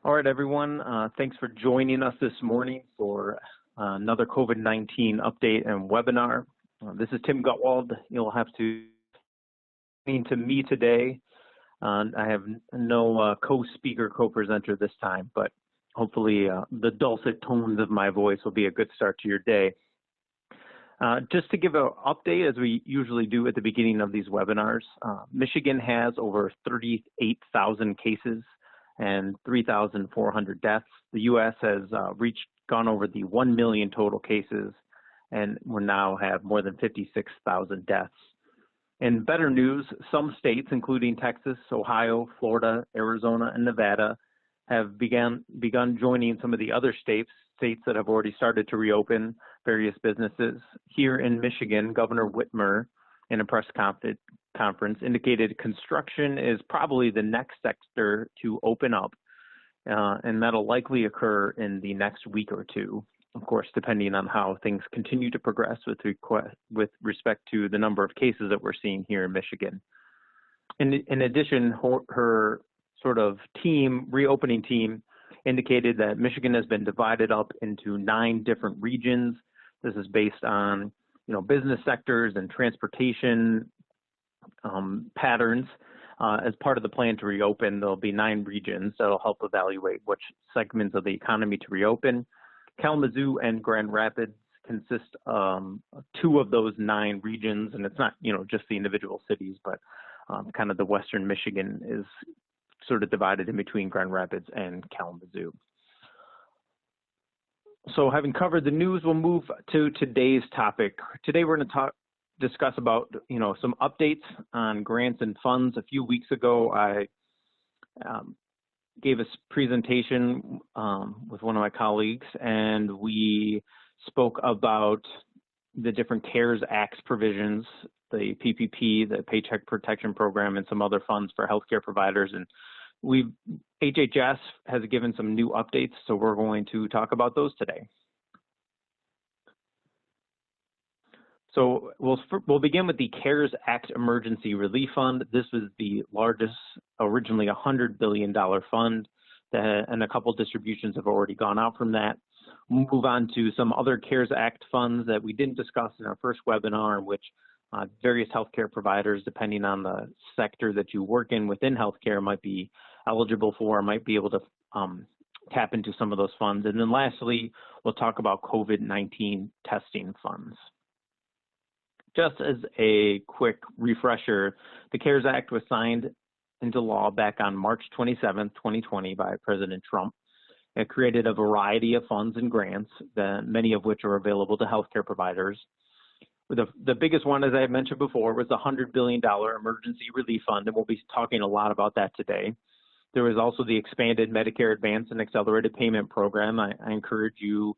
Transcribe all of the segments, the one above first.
All right, everyone. Thanks for joining us this morning for another COVID-19 update and webinar. This is Tim Gutwald. You'll have to listen to me today. I have no co-speaker, co-presenter this time, but hopefully the dulcet tones of my voice will be a good start to your day. Just to give an update, as we usually do at the beginning of these webinars, Michigan has over 38,000 cases and 3,400 deaths. The U.S. has gone over the 1 million total cases, and we now have more than 56,000 deaths. In better news, some states, including Texas, Ohio, Florida, Arizona, and Nevada, have begun joining some of the other states that have already started to reopen various businesses. Here in Michigan, Governor Whitmer, in a press conference, indicated construction is probably the next sector to open up, and that'll likely occur in the next week or two, of course, depending on how things continue to progress with respect to the number of cases that we're seeing here in Michigan. In addition, her sort of reopening team indicated that Michigan has been divided up into 9 different regions. This is based on business sectors and transportation patterns. As part of the plan to reopen, there'll be 9 regions that'll help evaluate which segments of the economy to reopen. Kalamazoo and Grand Rapids consist 2 of those 9 regions, and it's not just the individual cities, but kind of the Western Michigan is sort of divided in between Grand Rapids and Kalamazoo. So having covered the news, we'll move to today's topic. Today we're going to discuss about some updates on grants and funds. A few weeks ago, I gave a presentation with one of my colleagues, and we spoke about the different CARES Act provisions, the PPP, the Paycheck Protection Program, and some other funds for healthcare providers. And HHS has given some new updates, so we're going to talk about those today. So we'll begin with the CARES Act Emergency Relief Fund. This was the largest, originally $100 billion fund, and a couple distributions have already gone out from that. We'll move on to some other CARES Act funds that we didn't discuss in our first webinar, in which various healthcare providers, depending on the sector that you work in within healthcare, might be eligible for, might be able to tap into some of those funds. And then lastly, we'll talk about COVID-19 testing funds. Just as a quick refresher, the CARES Act was signed into law back on March 27, 2020 by President Trump. It created a variety of funds and grants, many of which are available to healthcare providers. The biggest one, as I mentioned before, was the $100 billion Emergency Relief Fund, and we'll be talking a lot about that today. There was also the expanded Medicare Advance and Accelerated Payment Program. I encourage you,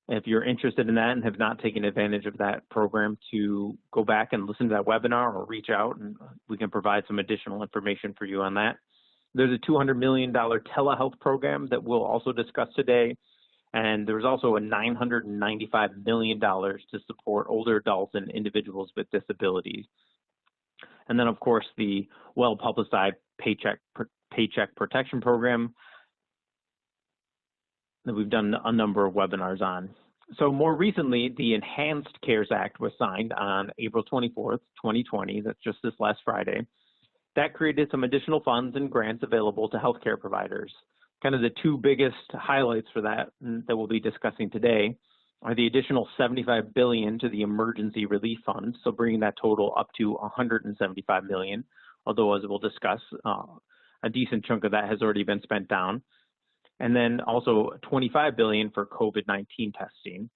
if you're interested in that and have not taken advantage of that program, to go back and listen to that webinar or reach out, and we can provide some additional information for you on that. There's a $200 million telehealth program that we'll also discuss today. And there's also a $995 million to support older adults and individuals with disabilities. And then, of course, the well-publicized Paycheck Protection Program that we've done a number of webinars on. So more recently, the Enhanced CARES Act was signed on April 24th, 2020. That's just this last Friday. That created some additional funds and grants available to healthcare providers. Kind of the 2 biggest highlights for that we'll be discussing today are the additional $75 billion to the Emergency Relief Fund, so bringing that total up to $175 million, although as we'll discuss, a decent chunk of that has already been spent down. And then also $25 billion for COVID-19 testing.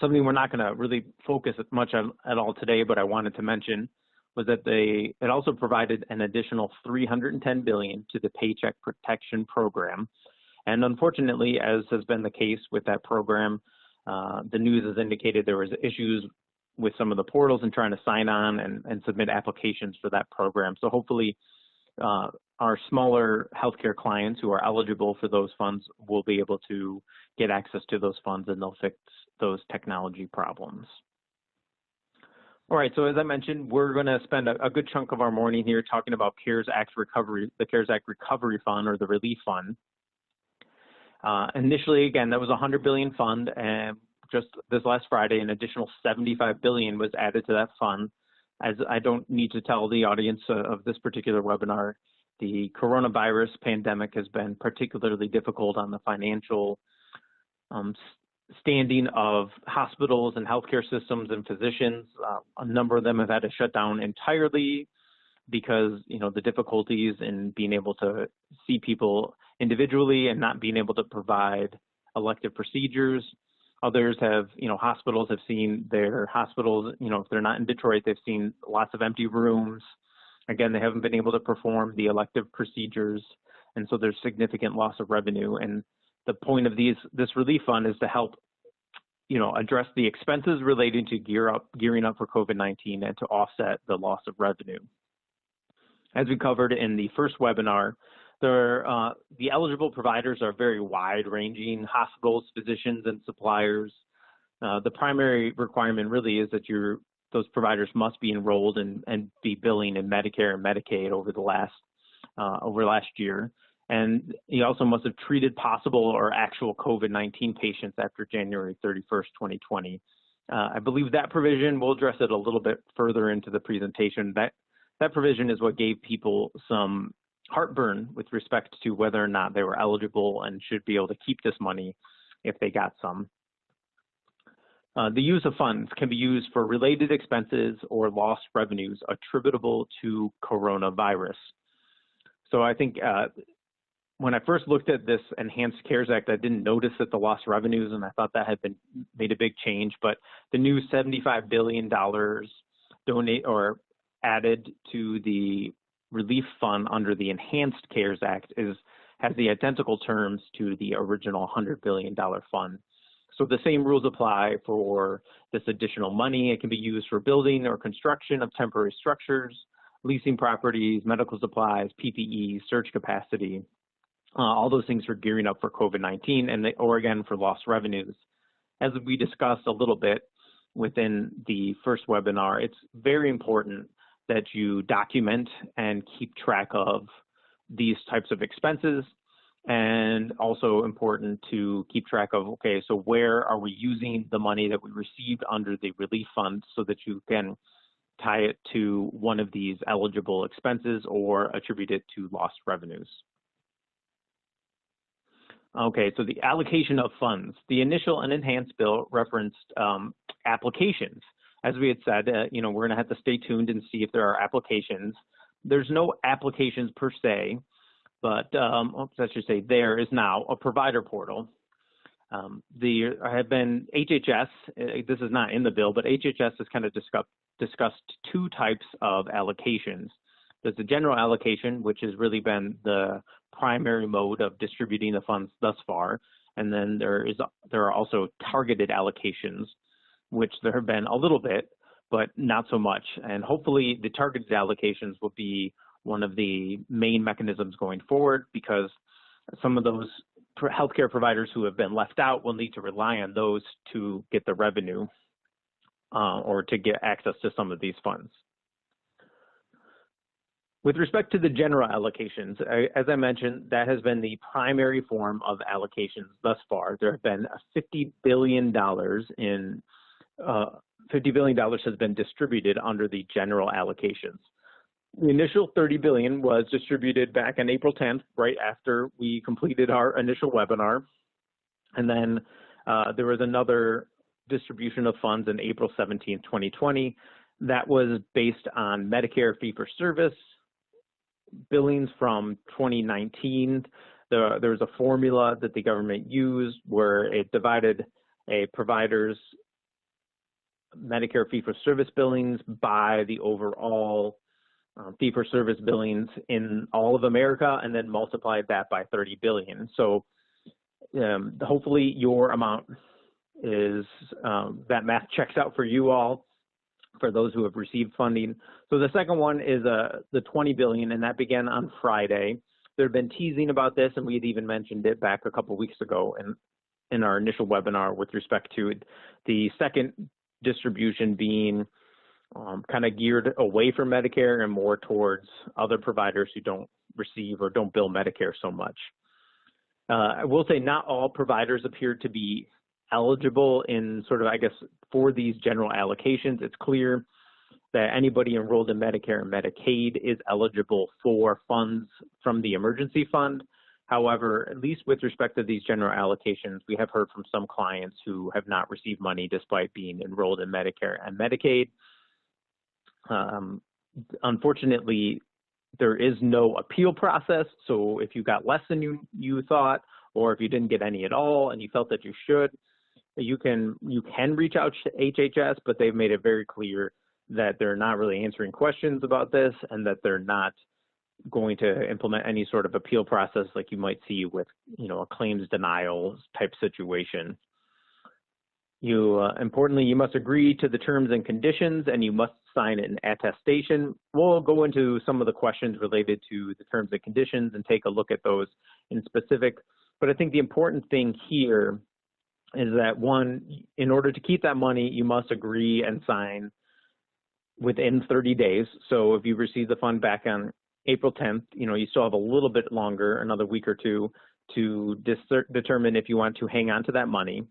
Something we're not going to really focus much on at all today, but I wanted to mention was that it also provided an additional $310 billion to the Paycheck Protection Program. And unfortunately, as has been the case with that program, the news has indicated there was issues with some of the portals and trying to sign on and submit applications for that program. So hopefully our smaller healthcare clients who are eligible for those funds will be able to get access to those funds, and they'll fix those technology problems. All right, so as I mentioned, we're going to spend a good chunk of our morning here talking about CARES Act recovery, the CARES Act Recovery Fund, or the Relief Fund. Initially, again, that was a $100 billion fund, and just this last Friday, an additional $75 billion was added to that fund. As I don't need to tell the audience of this particular webinar, the coronavirus pandemic has been particularly difficult on the financial standing of hospitals and healthcare systems and physicians. A number of them have had to shut down entirely because, the difficulties in being able to see people individually and not being able to provide elective procedures. Others have, hospitals have seen their hospitals, if they're not in Detroit, they've seen lots of empty rooms. Again, they haven't been able to perform the elective procedures, and so there's significant loss of revenue. And the point of this relief fund is to help, address the expenses relating to gearing up for COVID-19 and to offset the loss of revenue. As we covered in the first webinar, the eligible providers are very wide-ranging: hospitals, physicians, and suppliers. The primary requirement really is that those providers must be enrolled and be billing in Medicare and Medicaid over last year. And you also must have treated possible or actual COVID-19 patients after January 31st, 2020. I believe that provision, we'll address it a little bit further into the presentation. That provision is what gave people some heartburn with respect to whether or not they were eligible and should be able to keep this money if they got some. The use of funds can be used for related expenses or lost revenues attributable to coronavirus. So I think when I first looked at this Enhanced CARES Act, I didn't notice that the lost revenues, and I thought that had made a big change. But the new $75 billion added to the relief fund under the Enhanced CARES Act has the identical terms to the original $100 billion fund. So the same rules apply for this additional money. It can be used for building or construction of temporary structures, leasing properties, medical supplies, PPE, surge capacity, all those things for gearing up for COVID-19, or again for lost revenues. As we discussed a little bit within the first webinar, it's very important that you document and keep track of these types of expenses, and also important to keep track of, okay, so where are we using the money that we received under the relief fund so that you can tie it to one of these eligible expenses or attribute it to lost revenues. Okay, so the allocation of funds. The initial and enhanced bill referenced applications. As we had said, we're going to have to stay tuned and see if there are applications. There's no applications per se, but I should say there is now a provider portal. There have been HHS, this is not in the bill, but HHS has kind of discussed two types of allocations. There's the general allocation, which has really been the primary mode of distributing the funds thus far. And then there are also targeted allocations, which there have been a little bit, but not so much. And hopefully the targeted allocations will be one of the main mechanisms going forward, because some of those healthcare providers who have been left out will need to rely on those to get the revenue or to get access to some of these funds. With respect to the general allocations, as I mentioned, that has been the primary form of allocations thus far. There have been $50 billion has been distributed under the general allocations. The initial $30 billion was distributed back on April 10th, right after we completed our initial webinar. And then there was another distribution of funds on April 17th, 2020. That was based on Medicare fee-for-service billings from 2019. There was a formula that the government used where it divided a provider's Medicare fee-for-service billings by the overall fee-for-service billings in all of America, and then multiplied that by 30 billion. So hopefully your amount is, that math checks out for you all, for those who have received funding. So the second one is the 20 billion, and that began on Friday. There have been teasing about this, and we had even mentioned it back a couple of weeks ago in our initial webinar with respect to the second distribution being kind of geared away from Medicare and more towards other providers who don't receive or don't bill Medicare so much. I will say not all providers appear to be eligible in sort of, I guess, for these general allocations. It's clear that anybody enrolled in Medicare and Medicaid is eligible for funds from the emergency fund. However, at least with respect to these general allocations, we have heard from some clients who have not received money despite being enrolled in Medicare and Medicaid. Unfortunately, there is no appeal process. So if you got less than you thought, or if you didn't get any at all and you felt that you should, you can reach out to HHS, but they've made it very clear that they're not really answering questions about this and that they're not going to implement any sort of appeal process like you might see with, a claims denial type situation. Importantly, you must agree to the terms and conditions, and you must sign an attestation. We'll go into some of the questions related to the terms and conditions and take a look at those in specific. But I think the important thing here is that, one, in order to keep that money, you must agree and sign within 30 days. So if you receive the fund back on April 10th, you still have a little bit longer, another week or two, to determine if you want to hang on to that money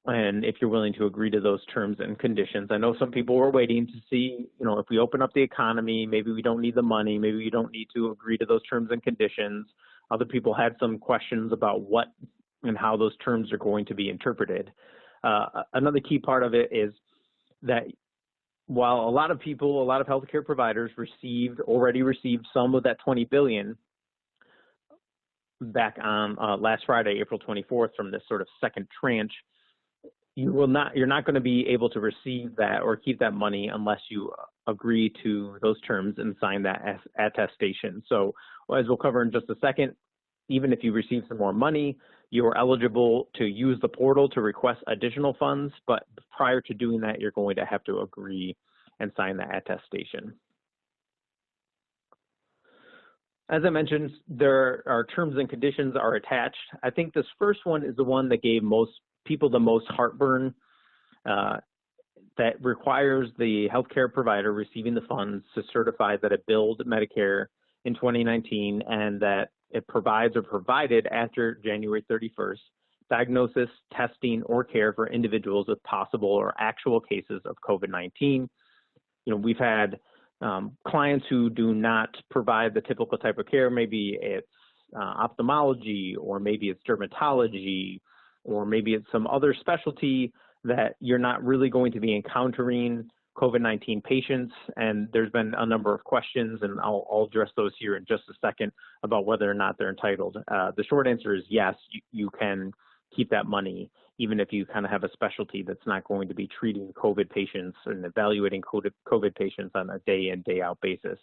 and if you're willing to agree to those terms and conditions. I know some people were waiting to see, if we open up the economy, maybe we don't need the money, maybe we don't need to agree to those terms and conditions. Other people had some questions about what and how those terms are going to be interpreted. Another key part of it is that while a lot of healthcare providers already received some of that $20 billion back on last Friday, April 24th, from this sort of second tranche, you're not going to be able to receive that or keep that money unless you agree to those terms and sign that attestation. So as we'll cover in just a second, even if you receive some more money, you are eligible to use the portal to request additional funds, but prior to doing that, you're going to have to agree and sign that attestation. As I mentioned, there are terms and conditions are attached. I think this first one is the one that gave most people the most heartburn, that requires the healthcare provider receiving the funds to certify that it billed Medicare in 2019 and that it provides or provided after January 31st diagnosis, testing, or care for individuals with possible or actual cases of COVID-19. We've had clients who do not provide the typical type of care. Maybe it's ophthalmology, or maybe it's dermatology, or maybe it's some other specialty that you're not really going to be encountering COVID-19 patients. And there's been a number of questions, and I'll address those here in just a second about whether or not they're entitled. The short answer is yes, you can keep that money, even if you kind of have a specialty that's not going to be treating COVID patients and evaluating COVID patients on a day in, day out basis.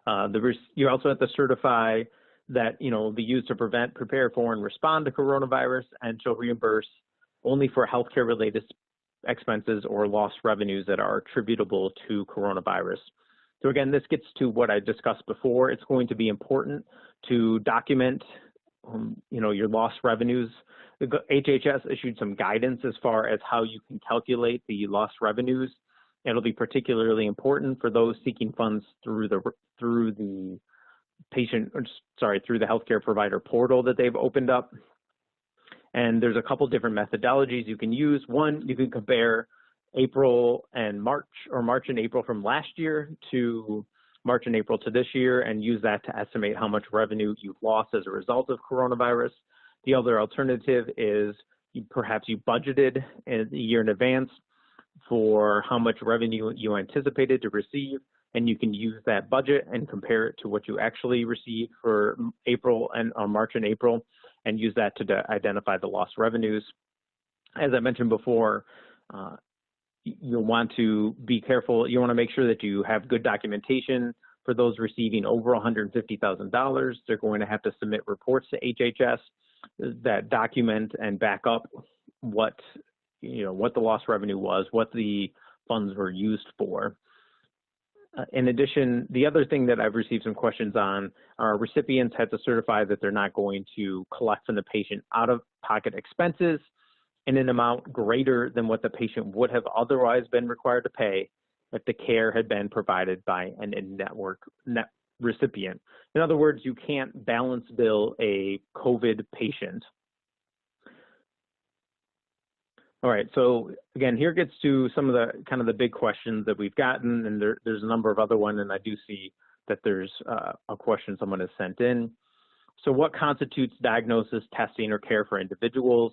You also have to certify that, be used to prevent, prepare for, and respond to coronavirus, and shall reimburse only for healthcare related expenses or lost revenues that are attributable to coronavirus. So again, this gets to what I discussed before. It's going to be important to document, your lost revenues. The HHS issued some guidance as far as how you can calculate the lost revenues. It'll be particularly important for those seeking funds through the healthcare provider portal that they've opened up. And there's a couple different methodologies you can use. One, you can compare April and March, or March and April from last year to March and April to this year, and use that to estimate how much revenue you've lost as a result of coronavirus. The other alternative is perhaps you budgeted a year in advance for how much revenue you anticipated to receive, and you can use that budget and compare it to what you actually received for March and April, and use that to identify the lost revenues. As I mentioned before, you'll want to be careful. You want to make sure that you have good documentation. For those receiving over $150,000, they're going to have to submit reports to HHS that document and back up what the lost revenue was, what the funds were used for. In addition, the other thing that I've received some questions on are recipients have to certify that they're not going to collect from the patient out-of-pocket expenses in an amount greater than what the patient would have otherwise been required to pay if the care had been provided by an in-network recipient. In other words, you can't balance bill a COVID patient. All right, so again, here gets to some of the kind of the big questions that we've gotten, and there's a number of other ones, and I do see that there's a question someone has sent in. So what constitutes diagnosis, testing, or care for individuals?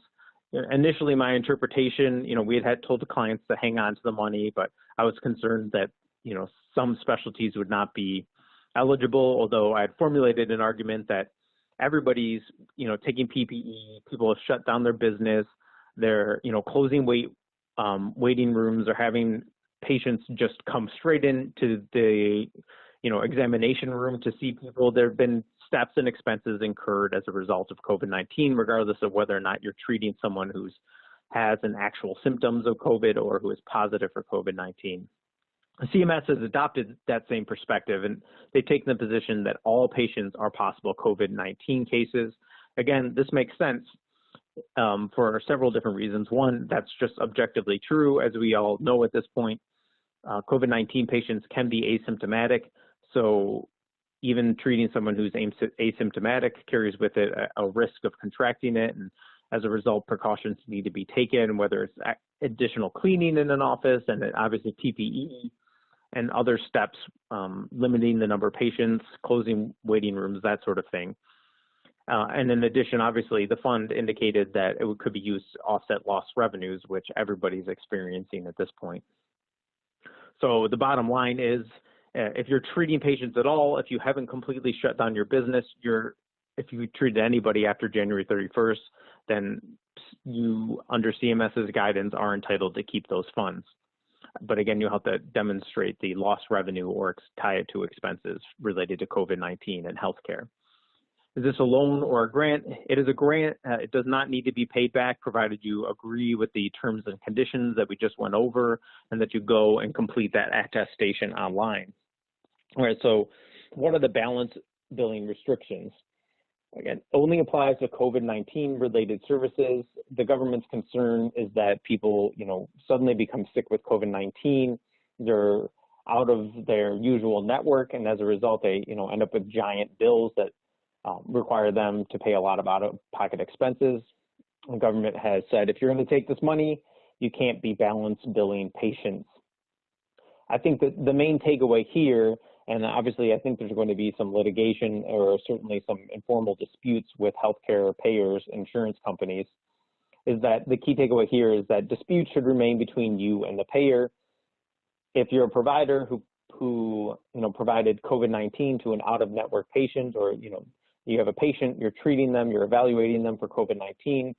Initially, my interpretation, we had told the clients to hang on to the money, but I was concerned that, some specialties would not be eligible, although I had formulated an argument that everybody's, taking PPE, people have shut down their business, they're, closing waiting rooms, or having patients just come straight into the, examination room to see people. There have been steps and expenses incurred as a result of COVID-19, regardless of whether or not you're treating someone who has an actual symptoms of COVID or who is positive for COVID-19. CMS has adopted that same perspective, and they've taken the position that all patients are possible COVID-19 cases. Again, this makes sense for several different reasons. One, that's just objectively true. As we all know at this point, COVID-19 patients can be asymptomatic. So even treating someone who's asymptomatic carries with it a risk of contracting it. And as a result, precautions need to be taken, whether it's additional cleaning in an office and obviously PPE and other steps, limiting the number of patients, closing waiting rooms, that sort of thing. And in addition, obviously, the fund indicated that it could be used to offset lost revenues, which everybody's experiencing at this point. So the bottom line is, if you're treating patients at all, if you haven't completely shut down your business, if you treated anybody after January 31st, then you, under CMS's guidance, are entitled to keep those funds. But again, you'll have to demonstrate the lost revenue or tie it to expenses related to COVID-19 and healthcare. Is this a loan or a grant? It is a grant. It does not need to be paid back, provided you agree with the terms and conditions that we just went over, and that you go and complete that attestation online. All right, so what are the balance billing restrictions? Again, only applies to COVID-19 related services. The government's concern is that people, suddenly become sick with COVID-19. They're out of their usual network, and as a result, they, end up with giant bills that require them to pay a lot of out-of-pocket expenses. The government has said, if you're going to take this money, you can't be balance billing patients. I think that the main takeaway here, and obviously I think there's going to be some litigation or certainly some informal disputes with healthcare payers, insurance companies, is that the key takeaway here is that disputes should remain between you and the payer. If you're a provider who provided COVID-19 to an out-of-network patient, or you have a patient, you're treating them, you're evaluating them for COVID-19,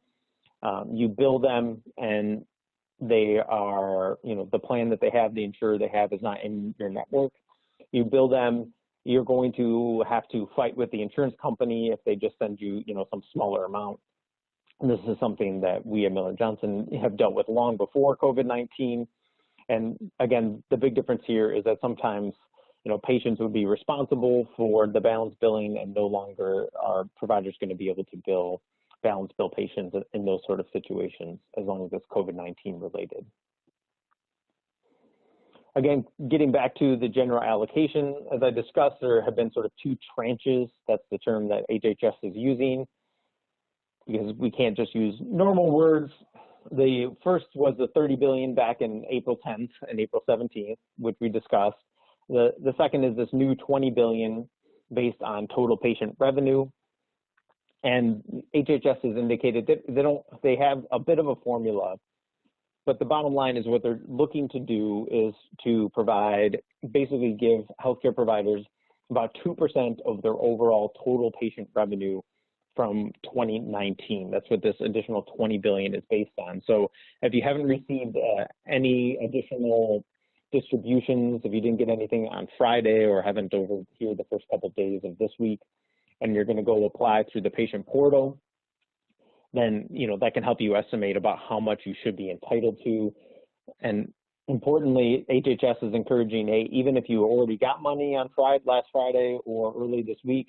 you bill them, and they are, the plan that they have, the insurer they have is not in your network. You bill them, you're going to have to fight with the insurance company if they just send you, some smaller amount. And this is something that we at Miller Johnson have dealt with long before COVID-19. And again, the big difference here is that sometimes, patients would be responsible for the balance billing, and no longer are providers going to be able to balance bill patients in those sort of situations, as long as it's COVID-19 related. Again, getting back to the general allocation, as I discussed, there have been sort of two tranches. That's the term that HHS is using, because we can't just use normal words. The first was the $30 billion back in April 10th and April 17th, which we discussed. The second is this new $20 billion based on total patient revenue. And HHS has indicated that they have a bit of a formula, but the bottom line is what they're looking to do is to basically give healthcare providers about 2% of their overall total patient revenue from 2019. That's what this additional $20 billion is based on. So if you haven't received any additional distributions, if you didn't get anything on Friday or haven't over here the first couple of days of this week, and you're going to go apply through the patient portal, then that can help you estimate about how much you should be entitled to. And importantly, HHS is encouraging, even if you already got money on last Friday or early this week,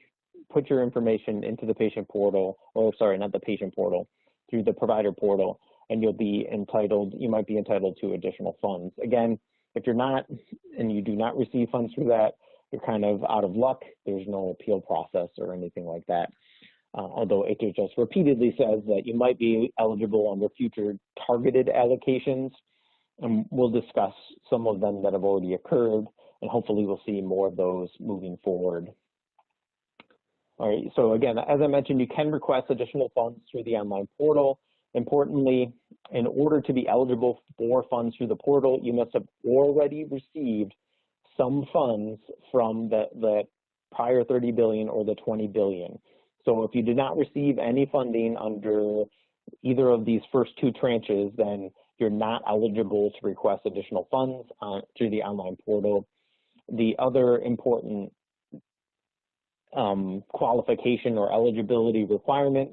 put your information into the patient portal, or sorry, not the patient portal, through the provider portal, and you might be entitled to additional funds. Again, if you're not, and you do not receive funds through that, you're kind of out of luck. There's no appeal process or anything like that. Although HHS repeatedly says that you might be eligible under future targeted allocations, and we'll discuss some of them that have already occurred, and hopefully we'll see more of those moving forward. All right, so again, as I mentioned, you can request additional funds through the online portal. Importantly, in order to be eligible for funds through the portal, you must have already received some funds from the prior 30 billion or the 20 billion. So if you did not receive any funding under either of these first two tranches, then you're not eligible to request additional funds through the online portal. The other important qualification or eligibility requirement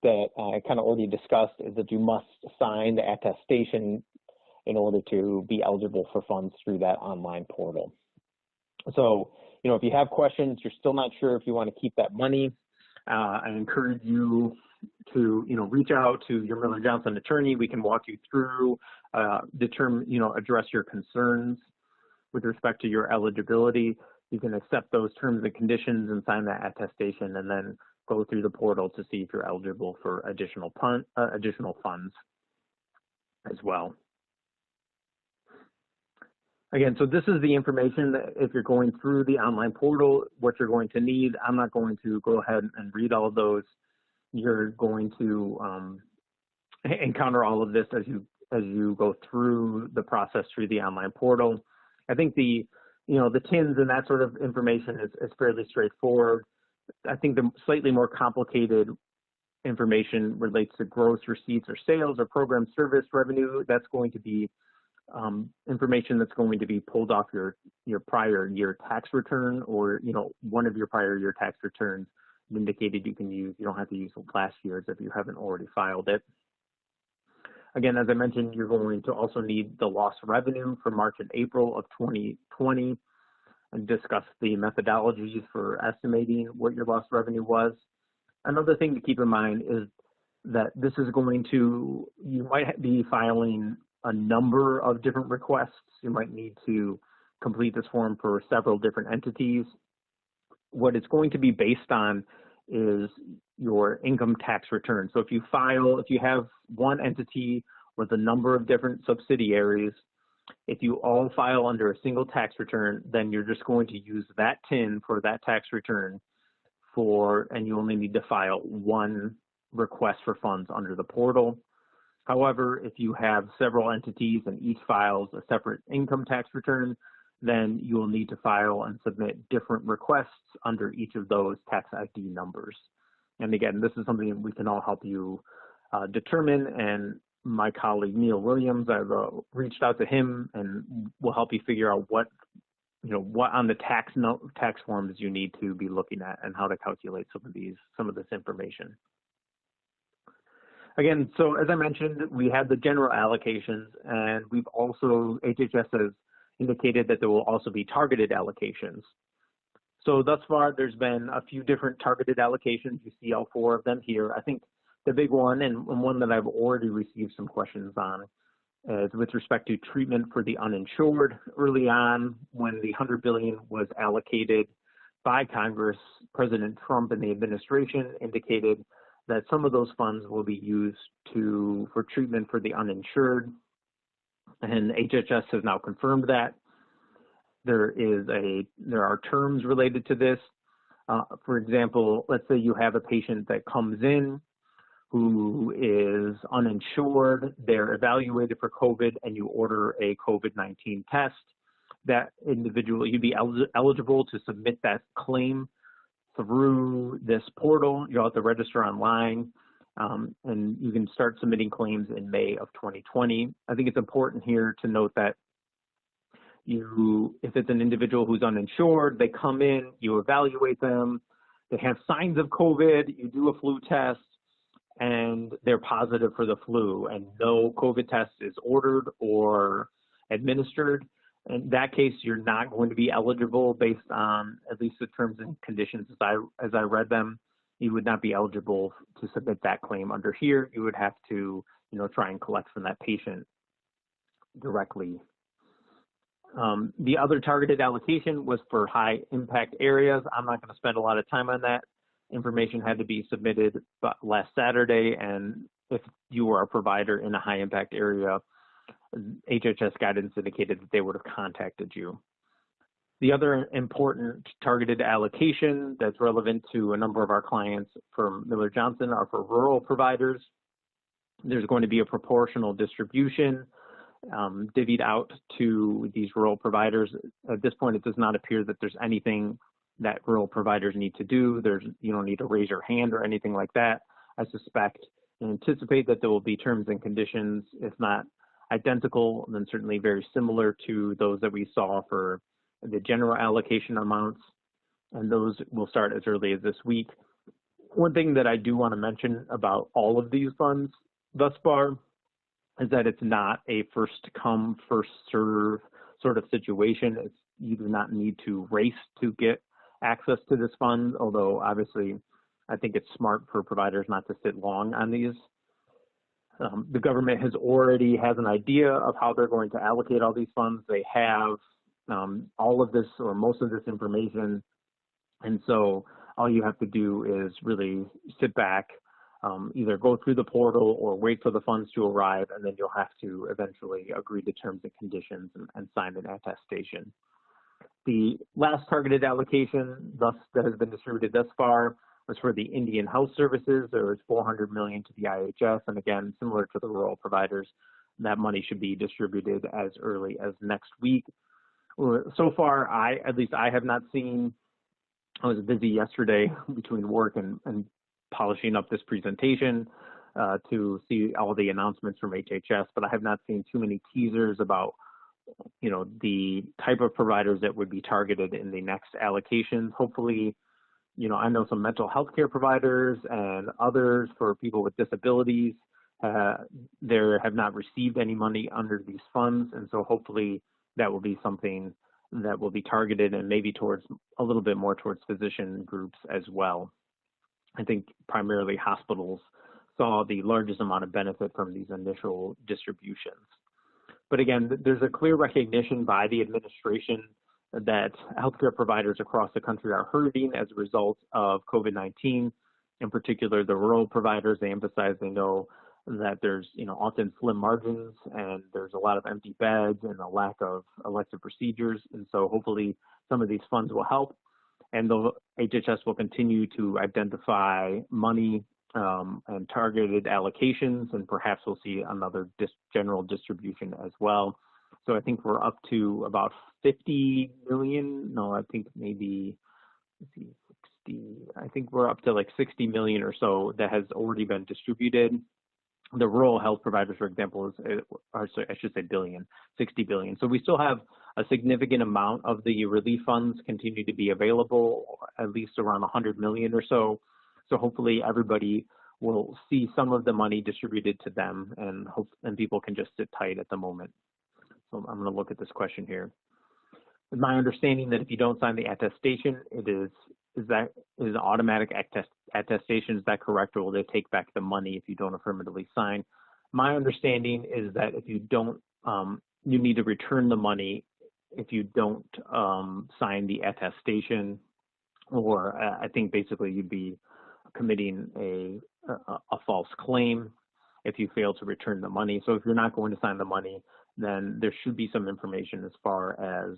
that I kind of already discussed is that you must sign the attestation in order to be eligible for funds through that online portal. So, if you have questions, you're still not sure if you want to keep that money, I encourage you to, reach out to your Miller Johnson attorney. We can walk you through, address your concerns with respect to your eligibility. You can accept those terms and conditions and sign that attestation, and then go through the portal to see if you're eligible for additional funds as well. Again, so this is the information that if you're going through the online portal, what you're going to need. I'm not going to go ahead and read all of those. You're going to encounter all of this as you go through the process through the online portal. I think the TINs and that sort of information is fairly straightforward. I think the slightly more complicated information relates to gross receipts or sales or program service revenue. That's going to be information that's going to be pulled off your prior year tax return, or one of your prior year tax returns indicated you can use. You don't have to use last year's if you haven't already filed it. Again, as I mentioned, you're going to also need the lost revenue for March and April of 2020, and discuss the methodologies for estimating what your lost revenue was. Another thing to keep in mind is that this is you might be filing a number of different requests. You might need to complete this form for several different entities. What it's going to be based on is your income tax return. So if you have one entity with a number of different subsidiaries, if you all file under a single tax return, then you're just going to use that TIN for that tax return and you only need to file one request for funds under the portal. However, if you have several entities and each files a separate income tax return, then you will need to file and submit different requests under each of those tax ID numbers. And again, this is something that we can all help you determine, and my colleague Neil Williams, I've reached out to him and will help you figure out what on the tax forms you need to be looking at and how to calculate some of this information. Again, so as I mentioned, we had the general allocations, and we've also, HHS has indicated that there will also be targeted allocations. So thus far, there's been a few different targeted allocations. You see all four of them here. I think the big one, and one that I've already received some questions on, is with respect to treatment for the uninsured. Early on, when the $100 billion was allocated by Congress, President Trump and the administration indicated that some of those funds will be used for treatment for the uninsured, and HHS has now confirmed that. There are terms related to this. For example, let's say you have a patient that comes in who is uninsured, they're evaluated for COVID, and you order a COVID-19 test. That individual, you'd be eligible to submit that claim through this portal. You'll have to register online, and you can start submitting claims in May of 2020. I think it's important here to note that if it's an individual who's uninsured, they come in, you evaluate them, they have signs of COVID, you do a flu test, and they're positive for the flu, and no COVID test is ordered or administered. In that case, you're not going to be eligible based on at least the terms and conditions as I read them. You would not be eligible to submit that claim under here. You would have to, try and collect from that patient directly The other targeted allocation was for high impact areas. I'm not going to spend a lot of time on that. Information had to be submitted last Saturday, and if you were a provider in a high impact area, HHS guidance indicated that they would have contacted you. The other important targeted allocation that's relevant to a number of our clients from Miller Johnson are for rural providers. There's going to be a proportional distribution divvied out to these rural providers. At this point, it does not appear that there's anything that rural providers need to do. You don't need to raise your hand or anything like that. I suspect and anticipate that there will be terms and conditions, if not identical, then certainly very similar to those that we saw for the general allocation amounts, and those will start as early as this week. One thing that I do want to mention about all of these funds thus far is that it's not a first come, first serve sort of situation. You do not need to race to get access to this fund, although obviously I think it's smart for providers not to sit long on these. The government already has an idea of how they're going to allocate all these funds. They have all of this or most of this information, and so all you have to do is really sit back, either go through the portal or wait for the funds to arrive, and then you'll have to eventually agree to terms and conditions and sign an attestation. The last targeted allocation that has been distributed thus far was for the Indian Health Services. There was $400 million to the IHS, and again, similar to the rural providers, that money should be distributed as early as next week. So far, at least I have not seen. I was busy yesterday between work and polishing up this presentation to see all the announcements from HHS, but I have not seen too many teasers about the type of providers that would be targeted in the next allocations. Hopefully, I know some mental health care providers and others for people with disabilities there have not received any money under these funds, and so hopefully that will be something that will be targeted and maybe towards a little bit more towards physician groups as well. I think primarily hospitals saw the largest amount of benefit from these initial distributions. But again, there's a clear recognition by the administration that healthcare providers across the country are hurting as a result of COVID-19. In particular, the rural providers, they emphasize they know that there's often slim margins and there's a lot of empty beds and a lack of elective procedures. And so hopefully some of these funds will help, and the HHS will continue to identify money and targeted allocations, and perhaps we'll see another general distribution as well. So I think we're up to about 50 million. No, I think maybe 60. I think we're up to like 60 million or so that has already been distributed. The rural health providers, for example, I should say 60 billion. So we still have a significant amount of the relief funds continue to be available, at least around 100 million or so. So hopefully everybody will see some of the money distributed to them, and people can just sit tight at the moment. So I'm going to look at this question here. It's my understanding that if you don't sign the attestation, is an automatic attestation. Is that correct, or will they take back the money if you don't affirmatively sign? My understanding is that if you don't, you need to return the money if you don't sign the attestation, or I think basically you'd be committing a false claim if you fail to return the money. So if you're not going to sign the money, then there should be some information as far as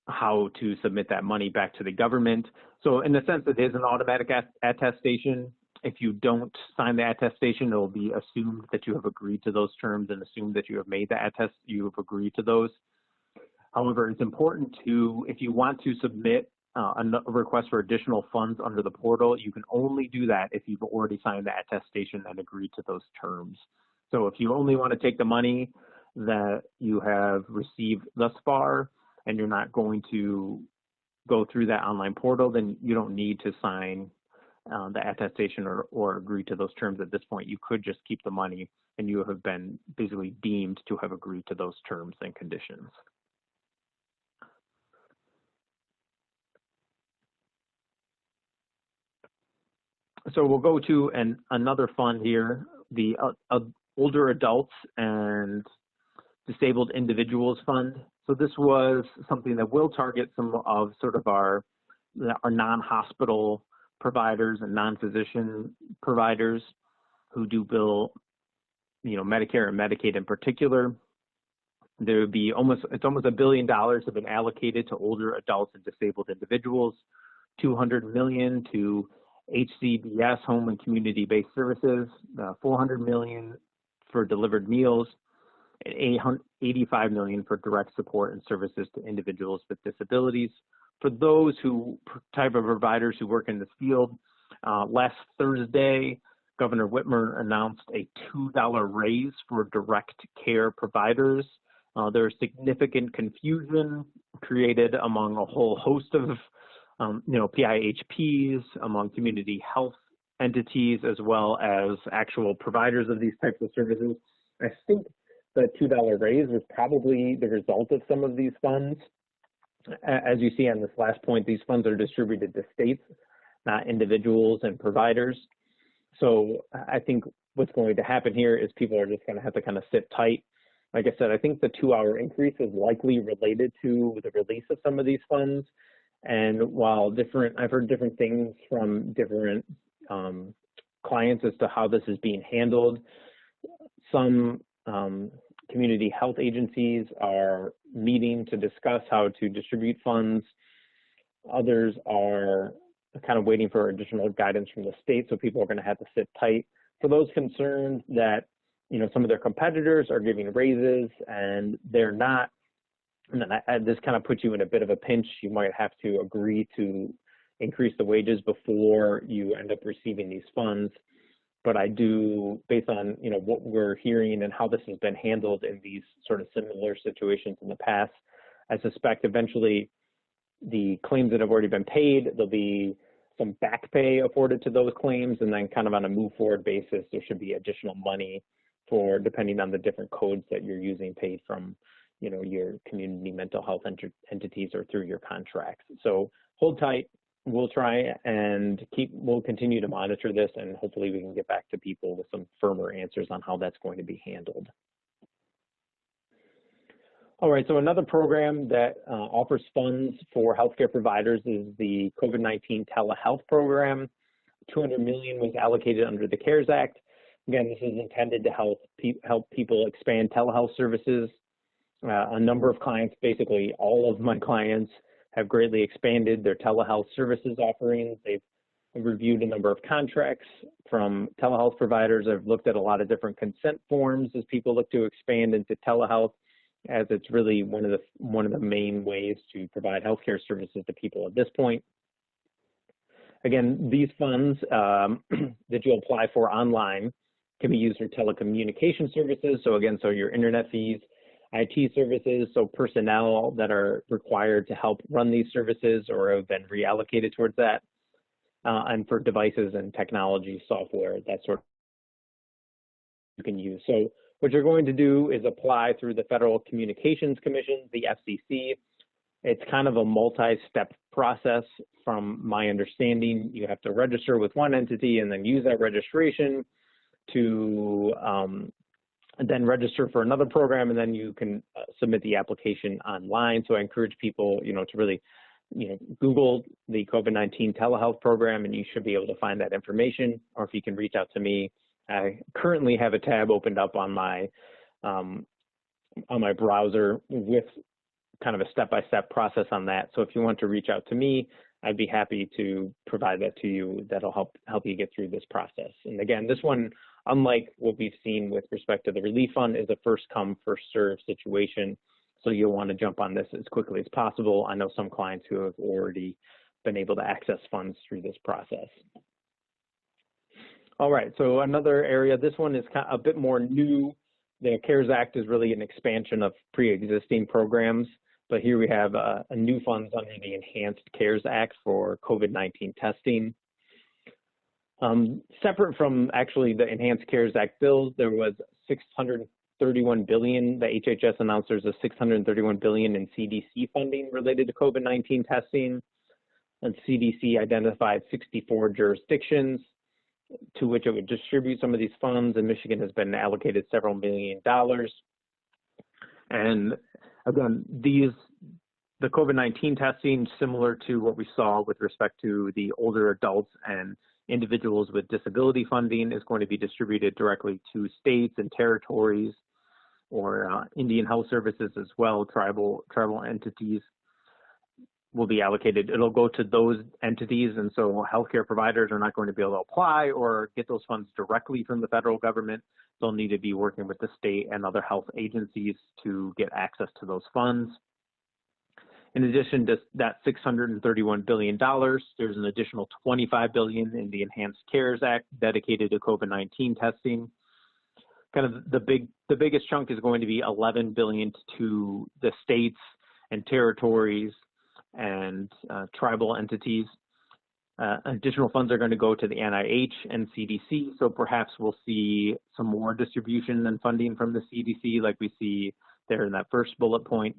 how to submit that money back to the government. So in a sense, it is an automatic attestation. If you don't sign the attestation, it will be assumed that you have agreed to those terms and assumed that you have made the you have agreed to those. However, it's important if you want to submit a request for additional funds under the portal, you can only do that if you've already signed the attestation and agreed to those terms. So if you only want to take the money that you have received thus far, and you're not going to go through that online portal, then you don't need to sign the attestation or agree to those terms at this point. You could just keep the money, and you have been basically deemed to have agreed to those terms and conditions. So we'll go to another fund here, the older adults and Disabled Individuals Fund. So this was something that will target some of sort of our non-hospital providers and non-physician providers who do bill, Medicare and Medicaid in particular. There would be almost $1 billion have been allocated to older adults and disabled individuals, $200 million to HCBS, home and community-based services, $400 million for delivered meals, and $85 million for direct support and services to individuals with disabilities. For those type of providers who work in this field, last Thursday, Governor Whitmer announced a $2 raise for direct care providers. There's significant confusion created among a whole host of PIHPs, among community health entities, as well as actual providers of these types of services. I think the $2 raise was probably the result of some of these funds. As you see on this last point, these funds are distributed to states, not individuals and providers. So I think what's going to happen here is people are just going to have to kind of sit tight. Like I said, I think the 2-hour increase is likely related to the release of some of these funds. And while I've heard different things from different clients as to how this is being handled. Some community health agencies are meeting to discuss how to distribute funds. Others are kind of waiting for additional guidance from the state, so people are going to have to sit tight. For those concerned that some of their competitors are giving raises and they're not, and then this kind of puts you in a bit of a pinch. You might have to agree to increase the wages before you end up receiving these funds. But I do, based on what we're hearing and how this has been handled in these sort of similar situations in the past, I suspect eventually the claims that have already been paid, there'll be some back pay afforded to those claims, and then kind of on a move forward basis, there should be additional money for, depending on the different codes that you're using, paid from your community mental health entities or through your contracts. So hold tight. We'll try and we'll continue to monitor this, and hopefully we can get back to people with some firmer answers on how that's going to be handled. All right, so another program that offers funds for healthcare providers is the COVID-19 telehealth program. $200 million was allocated under the CARES Act. Again, this is intended to help people expand telehealth services. A number of clients, basically all of my clients, have greatly expanded their telehealth services offerings. They've reviewed a number of contracts from telehealth providers. I've looked at a lot of different consent forms as people look to expand into telehealth, as it's really one of the main ways to provide healthcare services to people at this point. Again, these funds that you'll apply for online can be used for telecommunication services. So again, your internet fees, IT services, so personnel that are required to help run these services or have been reallocated towards that, and for devices and technology software, that sort of you can use. So what you're going to do is apply through the Federal Communications Commission, the FCC. It's kind of a multi-step process from my understanding. You have to register with one entity and then use that registration to then register for another program, and then you can submit the application online. So I encourage people, to really, Google the COVID-19 telehealth program, and you should be able to find that information. Or if you can reach out to me, I currently have a tab opened up on my browser with kind of a step-by-step process on that. So if you want to reach out to me, I'd be happy to provide that to you. That'll help you get through this process. And again, this one, unlike what we've seen with respect to the relief fund, is a first come, first served situation. So you'll want to jump on this as quickly as possible. I know some clients who have already been able to access funds through this process. All right, so another area, this one is kind of a bit more new. The CARES Act is really an expansion of pre-existing programs, but here we have a new funds under the Enhanced CARES Act for COVID-19 testing. Separate from actually the Enhanced CARES Act bills, there was $631 billion. The HHS announced there's a $631 billion in CDC funding related to COVID-19 testing. And CDC identified 64 jurisdictions to which it would distribute some of these funds, and Michigan has been allocated several $1 million. And again, the COVID-19 testing, similar to what we saw with respect to the older adults and individuals with disability funding, is going to be distributed directly to states and territories, or Indian Health Services as well. Tribal entities will be allocated. It'll go to those entities, and so healthcare providers are not going to be able to apply or get those funds directly from the federal government. They'll need to be working with the state and other health agencies to get access to those funds. In addition to that $631 billion, there's an additional $25 billion in the Enhanced CARES Act dedicated to COVID-19 testing. Kind of the biggest chunk is going to be $11 billion to the states and territories and tribal entities. Additional funds are going to go to the NIH and CDC, so perhaps we'll see some more distribution and funding from the CDC like we see there in that first bullet point.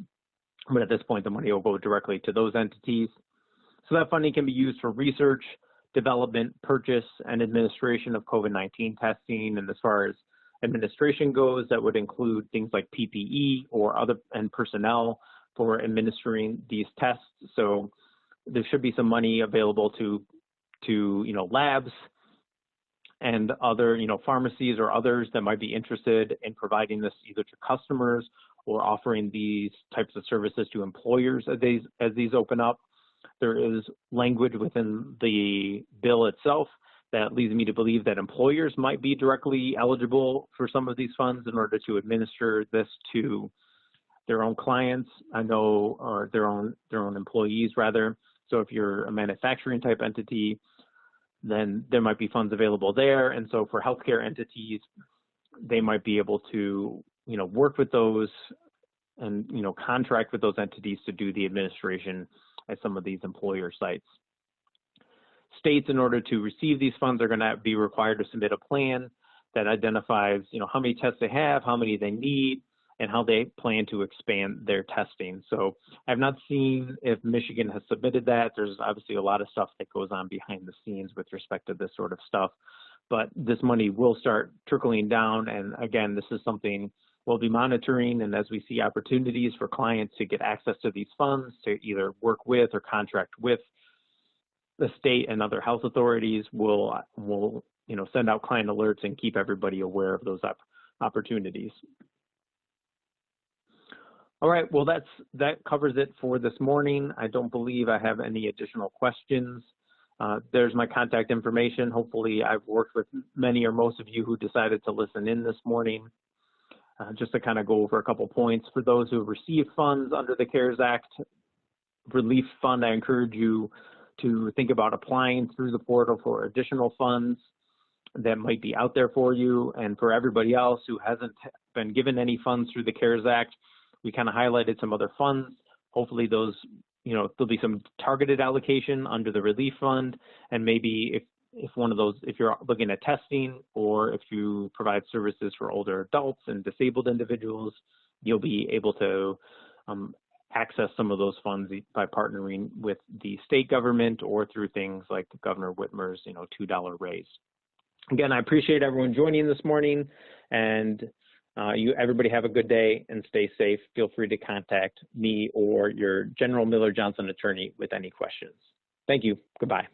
But at this point, the money will go directly to those entities. So that funding can be used for research, development, purchase, and administration of COVID-19 testing. And as far as administration goes, that would include things like PPE and personnel for administering these tests. So there should be some money available to labs and other pharmacies or others that might be interested in providing this either to customers or offering these types of services to employers as these open up. There is language within the bill itself that leads me to believe that employers might be directly eligible for some of these funds in order to administer this to their own clients, or their own employees rather. So if you're a manufacturing type entity, then there might be funds available there. And so for healthcare entities, they might be able to work with those and contract with those entities to do the administration at some of these employer sites. States, in order to receive these funds, are going to be required to submit a plan that identifies how many tests they have, how many they need, and how they plan to expand their testing. So I've not seen if Michigan has submitted that. There's obviously a lot of stuff that goes on behind the scenes with respect to this sort of stuff, but this money will start trickling down. And again, this is something we'll be monitoring. And as we see opportunities for clients to get access to these funds, to either work with or contract with the state and other health authorities, we'll send out client alerts and keep everybody aware of those opportunities. All right, well, that covers it for this morning. I don't believe I have any additional questions. There's my contact information. Hopefully I've worked with many or most of you who decided to listen in this morning. Just to kind of go over a couple points. For those who have received funds under the CARES Act Relief Fund, I encourage you to think about applying through the portal for additional funds that might be out there for you. And for everybody else who hasn't been given any funds through the CARES Act, we kind of highlighted some other funds. Hopefully those, there'll be some targeted allocation under the relief fund. And maybe if one of those, if you're looking at testing or if you provide services for older adults and disabled individuals, you'll be able to access some of those funds by partnering with the state government or through things like Governor Whitmer's, $2 raise. Again, I appreciate everyone joining this morning, and everybody have a good day and stay safe. Feel free to contact me or your General Miller Johnson attorney with any questions. Thank you. Goodbye.